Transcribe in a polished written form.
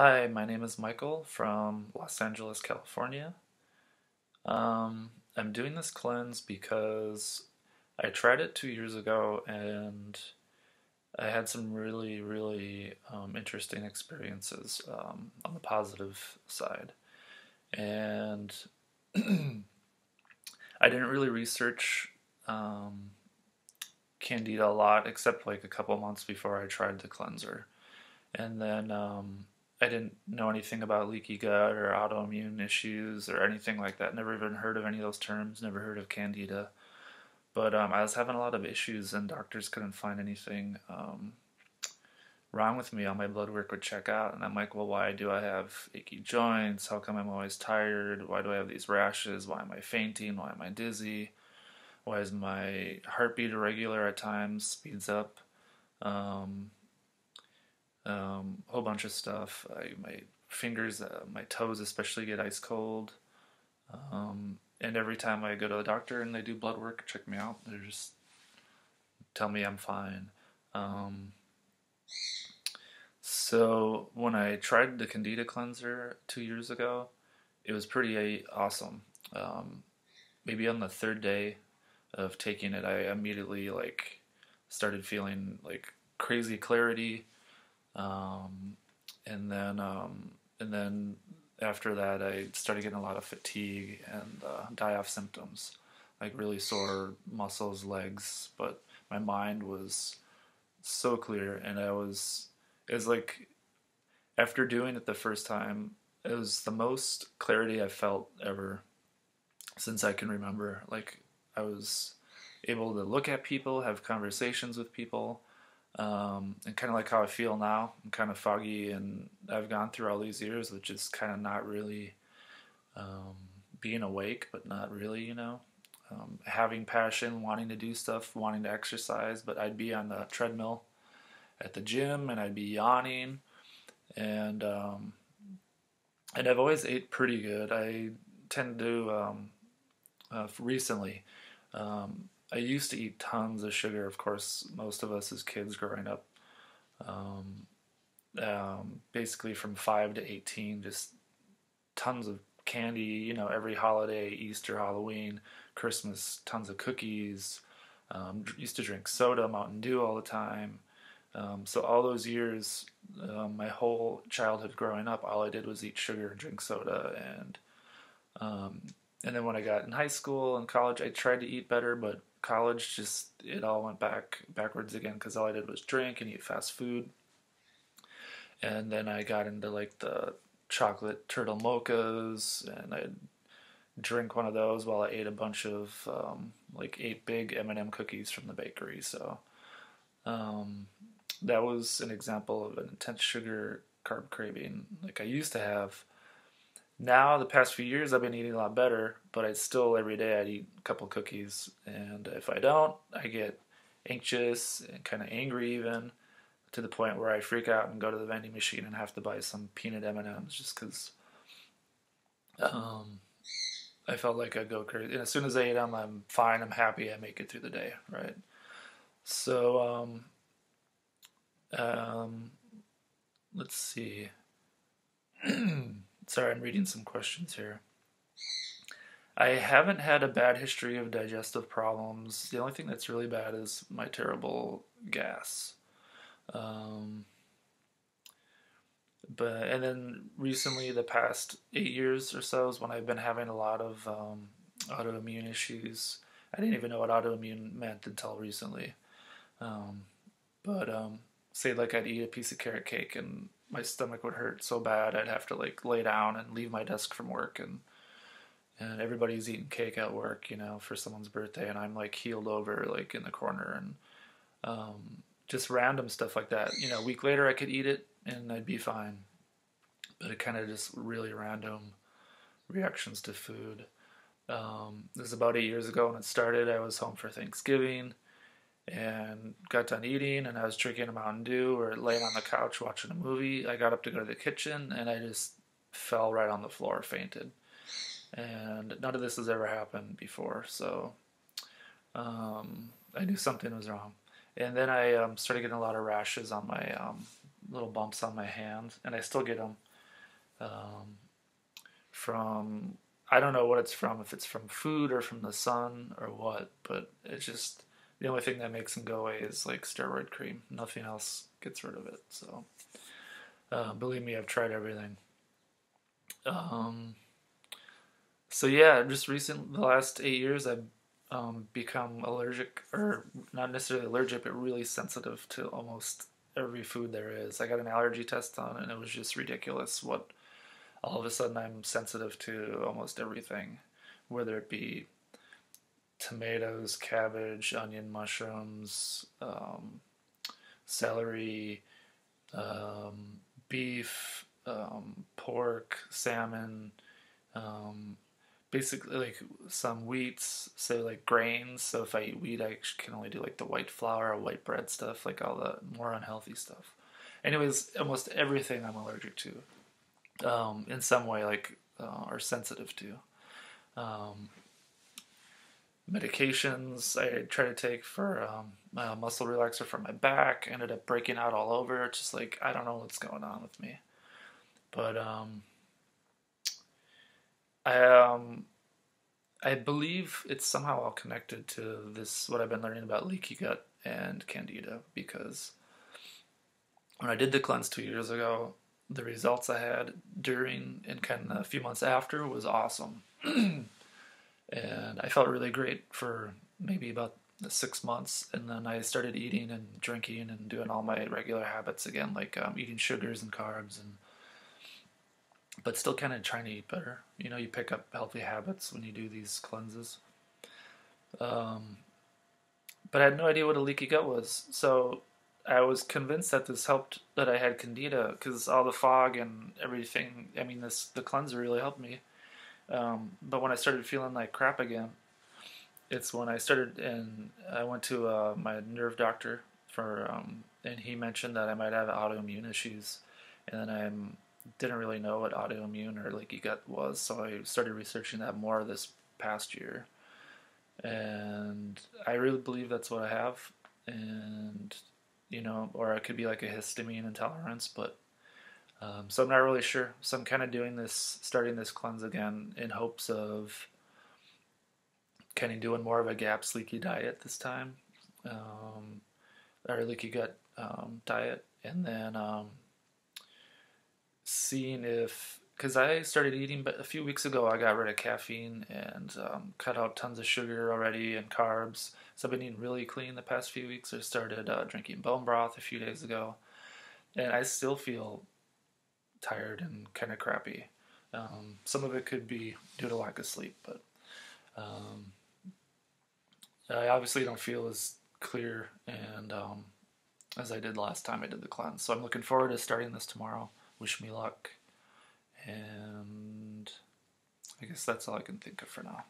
Hi, my name is Michael from Los Angeles, California. I'm doing this cleanse because I tried it 2 years ago and I had some really interesting experiences on the positive side. And I didn't really research um, Candida a lot, except like a couple months before I tried the cleanser. And then I didn't know anything about leaky gut or autoimmune issues or anything like that. Never even heard of any of those terms, never heard of Candida. But I was having a lot of issues, and doctors couldn't find anything wrong with me. All my blood work would check out. And I'm like, well, why do I have achy joints? How come I'm always tired? Why do I have these rashes? Why am I fainting? Why am I dizzy? Why is my heartbeat irregular at times? Speeds up. Um, whole bunch of stuff. My fingers, my toes especially get ice cold. And every time I go to the doctor and they do blood work, check me out, they just tell me I'm fine. Um, so when I tried the Candida Cleanser 2 years ago, it was pretty awesome. Um, Maybe on the third day of taking it, I immediately like started feeling like crazy clarity. Um, and then after that, I started getting a lot of fatigue and die-off symptoms, like really sore muscles, legs. But my mind was so clear, and it was like after doing it the first time, it was the most clarity I've felt ever since I can remember. Like I was able to look at people, have conversations with people, and kind of like how I feel now. I'm kind of foggy, and I've gone through all these years, which is kind of not really um, being awake, but not really, having passion, wanting to do stuff, wanting to exercise. But I'd be on the treadmill at the gym, and I'd be yawning, and and I've always ate pretty good. I tend to recently. I used to eat tons of sugar. Of course, most of us as kids growing up, um, basically from 5 to 18, just tons of candy. Every holiday, Easter, Halloween, Christmas, tons of cookies. Used to drink soda, Mountain Dew all the time. So all those years, my whole childhood growing up, all I did was eat sugar and drink soda, um, and then when I got in high school and college, I tried to eat better, but college just it all went backwards again because all I did was drink and eat fast food. And then I got into like the chocolate turtle mochas, and I'd drink one of those while I ate a bunch of like 8 big M&M cookies from the bakery. So um, that was an example of an intense sugar carb craving like I used to have. Now, the past few years, I've been eating a lot better, but I still every day I'd eat a couple cookies, and if I don't, I get anxious and kind of angry even to the point where I freak out and go to the vending machine and have to buy some peanut M&Ms just because um, I felt like I'd go crazy. And as soon as I eat them, I'm fine, I'm happy, I make it through the day, right? So um, let's see. Sorry, I'm reading some questions here. I haven't had a bad history of digestive problems. The only thing that's really bad is my terrible gas. Um, and then recently, the past 8 years or so, is when I've been having a lot of autoimmune issues. I didn't even know what autoimmune meant until recently. Um, but say like I'd eat a piece of carrot cake and my stomach would hurt so bad I'd have to like lay down and leave my desk from work, and everybody's eating cake at work, for someone's birthday, and I'm like healed over, like in the corner, and just random stuff like that. A week later I could eat it and I'd be fine, but it kind of just really random reactions to food. This is about 8 years ago when it started. I was home for Thanksgiving and got done eating, and I was drinking a Mountain Dew or laying on the couch watching a movie. I got up to go to the kitchen and I just fell right on the floor, fainted. And none of this has ever happened before, so I knew something was wrong. And then I started getting a lot of rashes on my little bumps on my hands, and I still get them. um, from, I don't know what it's from, if it's from food or from the sun or what, but it's just the only thing that makes them go away is like steroid cream. Nothing else gets rid of it. So believe me, I've tried everything. Um, so yeah, just recent the last 8 years, I've become allergic, or not necessarily allergic, but really sensitive to almost every food there is. I got an allergy test done, and it was just ridiculous what all of a sudden I'm sensitive to almost everything, whether it be tomatoes, cabbage, onion, mushrooms, celery, beef, pork, salmon, um, basically like some wheats, so like grains. So if I eat wheat, I can only do like the white flour or white bread stuff, like all the more unhealthy stuff. Anyways, almost everything I'm allergic to, in some way, like or sensitive to. Um, Medications I try to take for my muscle relaxer for my back ended up breaking out all over. It's just like I don't know what's going on with me, but I I believe it's somehow all connected to this what I've been learning about leaky gut and candida, because when I did the cleanse 2 years ago, the results I had during and kind of a few months after was awesome. And I felt really great for maybe about 6 months, and then I started eating and drinking and doing all my regular habits again, like eating sugars and carbs, and but still kind of trying to eat better. You know, you pick up healthy habits when you do these cleanses. Um, but I had no idea what a leaky gut was, so I was convinced that this helped, that I had candida, because all the fog and everything. I mean, the cleanser really helped me. But when I started feeling like crap again, it's when I started, and I went to my nerve doctor for, and he mentioned that I might have autoimmune issues, and then I didn't really know what autoimmune or leaky gut was, so I started researching that more this past year, and I really believe that's what I have, and you know, or it could be like a histamine intolerance, but so I'm not really sure. So I'm kind of doing this, starting this cleanse again in hopes of kind of doing more of a GAPS leaky diet this time, or leaky gut diet, and then seeing if, because I started eating, but a few weeks ago I got rid of caffeine and cut out tons of sugar already and carbs. So I've been eating really clean the past few weeks. I started drinking bone broth a few days ago, and I still feel tired and kind of crappy. Some of it could be due to lack of sleep, but um, I obviously don't feel as clear and as I did last time I did the cleanse. So I'm looking forward to starting this tomorrow. Wish me luck, and I guess that's all I can think of for now.